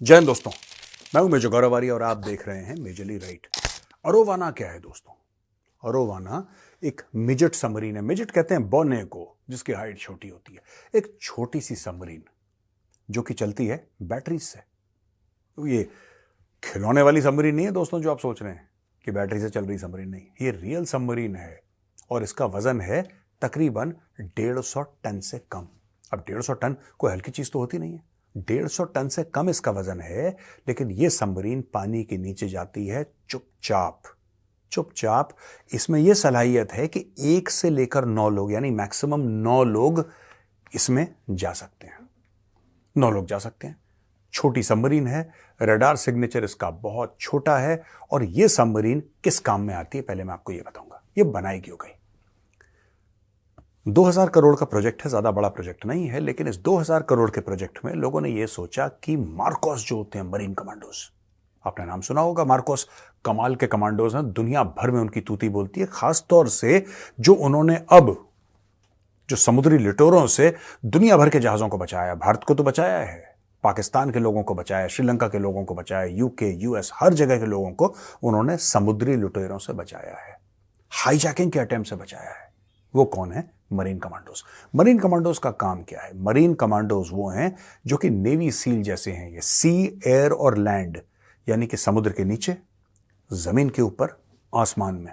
जय हिंद दोस्तों, मैं हूं मेजर गौरवारी और आप देख रहे हैं मेजरली राइट। अरोवाना क्या है दोस्तों? अरोवाना एक मिजेट सबमरीन है। मिजेट कहते हैं बौने को, जिसकी हाइट छोटी होती है। एक छोटी सी सबमरीन जो कि चलती है बैटरी से। ये खिलौने वाली सबमरीन नहीं है दोस्तों, जो आप सोच रहे हैं कि बैटरी से चल रही सबमरीन। नहीं, ये रियल सबमरीन है और इसका वजन है तकरीबन 150 टन से कम। अब 150 टन कोई हल्की चीज तो होती नहीं है। 150 टन से कम इसका वजन है, लेकिन यह सबमरीन पानी के नीचे जाती है चुपचाप चुपचाप। इसमें यह सलाहियत है कि 1 से लेकर 9 लोग, यानी मैक्सिमम 9 लोग इसमें जा सकते हैं। 9 लोग जा सकते हैं। छोटी सबमरीन है, रडार सिग्नेचर इसका बहुत छोटा है। और यह सबमरीन किस काम में आती है, पहले मैं आपको यह बताऊंगा। यह बनाई क्यों गई? 2000 करोड़ का प्रोजेक्ट है, ज्यादा बड़ा प्रोजेक्ट नहीं है, लेकिन इस 2000 करोड़ के प्रोजेक्ट में लोगों ने यह सोचा कि मार्कोस जो होते हैं मरीन कमांडोज, आपने नाम सुना होगा। मार्कोस कमाल के कमांडोज हैं, दुनिया भर में उनकी तूती बोलती है। खासतौर से जो उन्होंने अब जो समुद्री लिटोरों से दुनिया भर के जहाजों को बचाया। भारत को तो बचाया है, पाकिस्तान के लोगों को बचाया, श्रीलंका के लोगों को बचाया, यूके, यूएस, हर जगह के लोगों को उन्होंने समुद्री लुटेरों से बचाया है, हाईजैकिंग के अटेम्प्ट से बचाया है। वो कौन है? Marine commandos. मरीन कमांडोज का काम क्या है? मरीन कमांडोज वो हैं जो कि नेवी सील जैसे हैं। ये सी, एयर और लैंड, यानी कि समुद्र के नीचे, जमीन के ऊपर, आसमान में,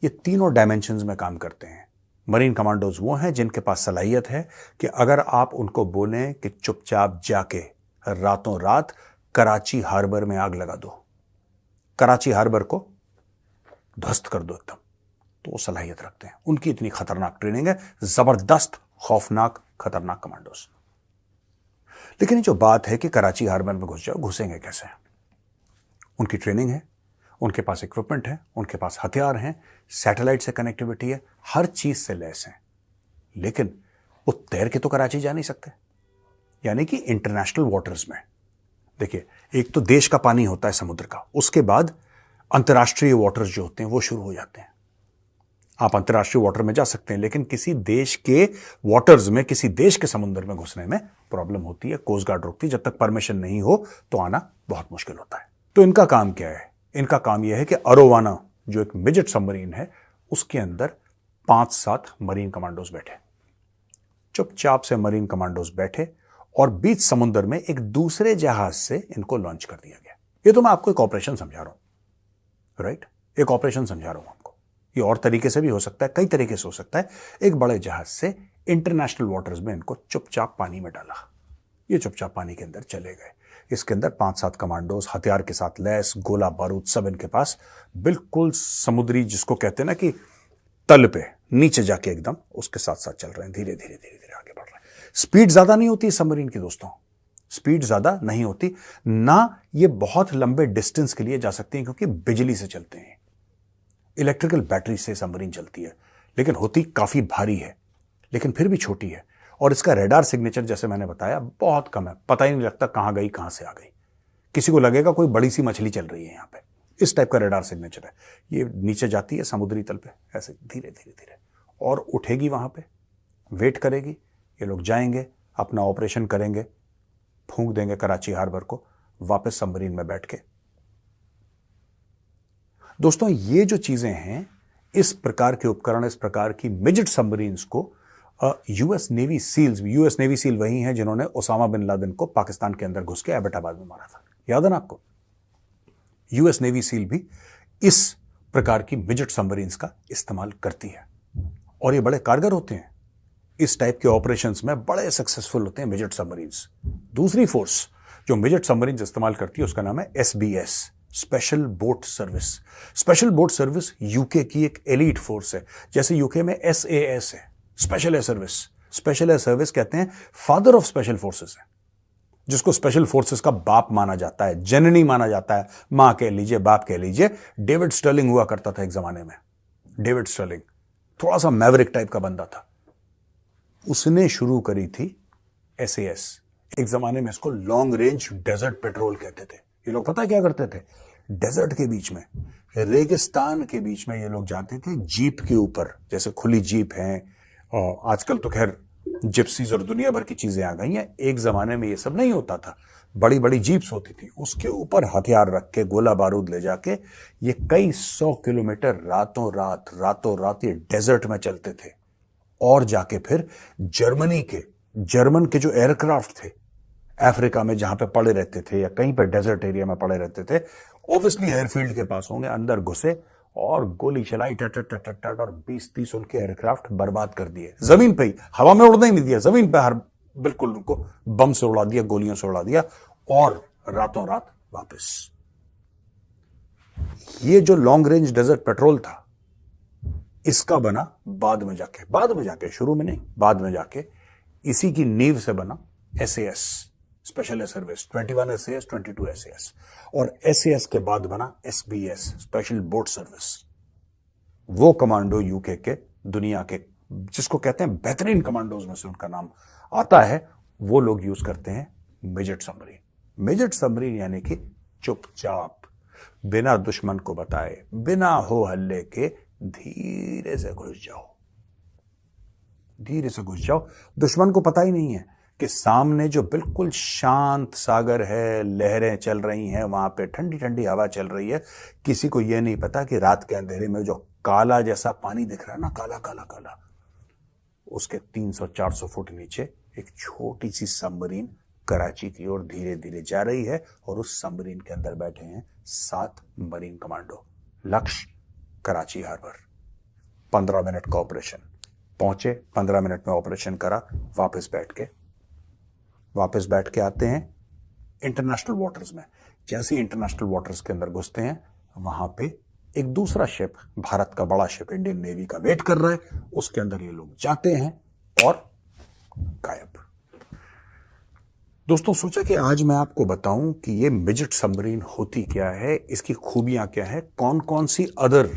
ये तीनों डायमेंशंस में काम करते हैं। मरीन कमांडोज वो हैं जिनके पास सलाहियत है कि अगर आप उनको बोलें कि चुपचाप जाके रातों रात कराची हार्बर में आग लगा दो, कराची हार्बर को ध्वस्त कर दो एकदम, तो वो सलाहियत रखते हैं। उनकी इतनी खतरनाक ट्रेनिंग है, जबरदस्त, खौफनाक, खतरनाक कमांडोज। लेकिन ये जो बात है कि कराची हार्बर में घुस जाओ, घुसेंगे कैसे? उनकी ट्रेनिंग है, उनके पास इक्विपमेंट है, उनके पास हथियार हैं, सैटेलाइट से कनेक्टिविटी है, हर चीज से लैस हैं। लेकिन वो तैर के तो कराची जा नहीं सकते, यानी कि इंटरनेशनल वाटर्स में। देखिए, एक तो देश का पानी होता है समुद्र का, उसके बाद अंतर्राष्ट्रीय वाटर्स जो होते हैं वो शुरू हो जाते हैं। आप अंतर्राष्ट्रीय वाटर में जा सकते हैं, लेकिन किसी देश के वाटर्स में, किसी देश के समुद्र में घुसने में प्रॉब्लम होती है। कोस्ट गार्ड रोकती है, जब तक परमिशन नहीं हो तो आना बहुत मुश्किल होता है। तो इनका काम क्या है? इनका काम यह है कि अरोवाना जो एक मिजेट सबमरीन है, उसके अंदर 5-7 मरीन कमांडोज बैठे, चुपचाप से मरीन कमांडोज बैठे, और बीच समुद्र में एक दूसरे जहाज से इनको लॉन्च कर दिया गया। ये तो मैं आपको एक ऑपरेशन समझा रहा हूं, राइट? एक ऑपरेशन समझा रहा हूं आपको। ये और तरीके से भी हो सकता है, कई तरीके से हो सकता है। एक बड़े जहाज से इंटरनेशनल वाटर्स में इनको चुपचाप पानी में डाला, ये चुपचाप पानी के अंदर चले गए। इसके अंदर 5-7 कमांडोज हथियार के साथ लैस, गोला बारूद सब इनके पास, बिल्कुल समुद्री, जिसको कहते हैं ना कि तल पे नीचे जाके एकदम उसके साथ साथ चल रहे हैं, धीरे धीरे धीरे धीरे आगे बढ़ रहे हैं। स्पीड ज्यादा नहीं होती सबमरीन की दोस्तों, स्पीड ज्यादा नहीं होती ना। ये बहुत लंबे डिस्टेंस के लिए जा सकते हैं क्योंकि बिजली से चलते हैं, इलेक्ट्रिकल बैटरी से सबमरीन चलती है। लेकिन होती काफी भारी है, लेकिन फिर भी छोटी है। और इसका रडार सिग्नेचर, जैसे मैंने बताया, बहुत कम है। पता ही नहीं लगता कहां गई, कहां से आ गई। किसी को लगेगा कोई बड़ी सी मछली चल रही है यहां पे, इस टाइप का रडार सिग्नेचर है। ये नीचे जाती है समुद्री तल पे, ऐसे धीरे धीरे धीरे, और उठेगी वहां पे, वेट करेगी। ये लोग जाएंगे, अपना ऑपरेशन करेंगे, फूंक देंगे कराची हार्बर को, वापस सबमरीन में बैठ के। दोस्तों, ये जो चीजें हैं, इस प्रकार के उपकरण, इस प्रकार की मिजेट सबमरीन्स को US Navy SEALs, US Navy SEAL वही हैं जिन्होंने ओसामा बिन लादेन को पाकिस्तान के अंदर घुस के एबटाबाद में मारा था, याद है ना आपको? यूएस नेवी सील भी इस प्रकार की मिजेट सबमरीन्स का इस्तेमाल करती है, और ये बड़े कारगर होते हैं। इस टाइप के ऑपरेशंस में बड़े सक्सेसफुल होते हैं मिजेट सबमरीन्स। दूसरी फोर्स जो मिजेट सबमरीन्स इस्तेमाल करती है उसका नाम है SBS, special boat service. Special boat service UK की एक एलीट फोर्स है। जैसे यूके में SAS है, special air service. Special air service कहते हैं फादर ऑफ स्पेशल फोर्सेस है, जिसको स्पेशल फोर्सेस का बाप माना जाता है, जननी माना जाता है, मां कह लीजिए, बाप कह लीजिए। डेविड स्टर्लिंग हुआ करता था एक जमाने में। डेविड स्टर्लिंग थोड़ा सा मैवरिक टाइप का बंदा था, उसने शुरू करी थी SAS। एक जमाने में इसको लॉन्ग रेंज डेजर्ट पेट्रोल कहते थे। ये लोग पता है क्या करते थे? डेजर्ट के बीच में, रेगिस्तान के बीच में ये लोग जाते थे जीप के ऊपर, जैसे खुली जीप है, और आजकल तो खैर जिप्सीज और दुनिया भर की चीजें आ गई हैं। एक जमाने में ये सब नहीं होता था। बड़ी बड़ी जीप्स होती थी, उसके ऊपर हथियार रख के गोला बारूद ले जाके ये कई 100 किलोमीटर रातों रात ये डेजर्ट में चलते थे। और जाके फिर जर्मन के जो एयरक्राफ्ट थे अफ्रीका में जहां पे पड़े रहते थे या कहीं पर डेजर्ट एरिया में पड़े रहते थे, ऑब्वियसली एयरफील्ड के पास होंगे, अंदर घुसे और गोली चलाई, टट और 20-30 उनके एयरक्राफ्ट बर्बाद कर दिए जमीन पे ही। हवा में उड़ने ही नहीं दिया, जमीन पे बिल्कुल उनको बम से उड़ा दिया, गोलियों से उड़ा दिया और रातों रात वापस। ये जो लॉन्ग रेंज डेजर्ट पेट्रोल था, इसका बना बाद में जाके शुरू में नहीं, बाद में जाके इसी की नींव से बना SAS special air service, 21 SAS, 22 SAS, और SAS के बाद बना SBS स्पेशल बोट सर्विस। वो कमांडो यूके के दुनिया के जिसको कहते हैं बेहतरीन कमांडोज में से उनका नाम आता है, वो लोग यूज करते हैं मिजेट सबमरीन। मिजेट सबमरीन यानी कि चुपचाप बिना दुश्मन को बताए, बिना हो हल्ले के धीरे से घुस जाओ। दुश्मन को पता ही नहीं है कि सामने जो बिल्कुल शांत सागर है, लहरें चल रही हैं, वहां पे ठंडी ठंडी हवा चल रही है। किसी को यह नहीं पता कि रात के अंधेरे में जो काला जैसा पानी दिख रहा है ना, काला काला काला, उसके 300-400 फुट नीचे एक छोटी सी सबमरीन कराची की ओर धीरे धीरे जा रही है और उस सबमरीन के अंदर बैठे हैं 7 मरीन कमांडो। लक्ष्य कराची हार्बर। 15 मिनट का ऑपरेशन, पहुंचे, 15 मिनट में ऑपरेशन करा, वापस बैठ के आते हैं इंटरनेशनल वाटर्स में। जैसे इंटरनेशनल वाटर्स के अंदर घुसते हैं, वहां पे एक दूसरा शिप, भारत का बड़ा शिप, इंडियन नेवी का वेट कर रहा है। उसके अंदर ये लोग जाते हैं और गायब। दोस्तों, सोचा कि आज मैं आपको बताऊं कि ये मिजेट सबमरीन होती क्या है, इसकी खूबियां क्या है, कौन कौन सी अदर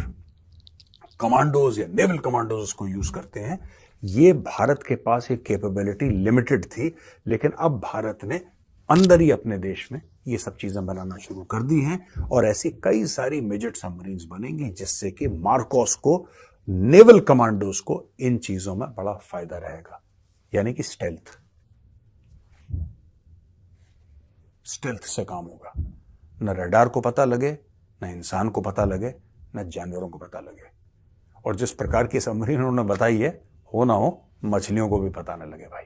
कमांडोज या नेवल कमांडोज इसको यूज करते हैं। ये भारत के पास ये कैपेबिलिटी लिमिटेड थी, लेकिन अब भारत ने अंदर ही अपने देश में ये सब चीजें बनाना शुरू कर दी हैं और ऐसी कई सारी मिजेट सबमरीन्स बनेंगी जिससे कि मार्कोस को, नेवल कमांडोज को इन चीजों में बड़ा फायदा रहेगा। यानी कि स्टेल्थ से काम होगा। न रडार को पता लगे, न इंसान को पता लगे, न जानवरों को पता लगे। और जिस प्रकार की सबमरीन उन्होंने बताई है, हो ना हो मछलियों को भी पता न लगे भाई।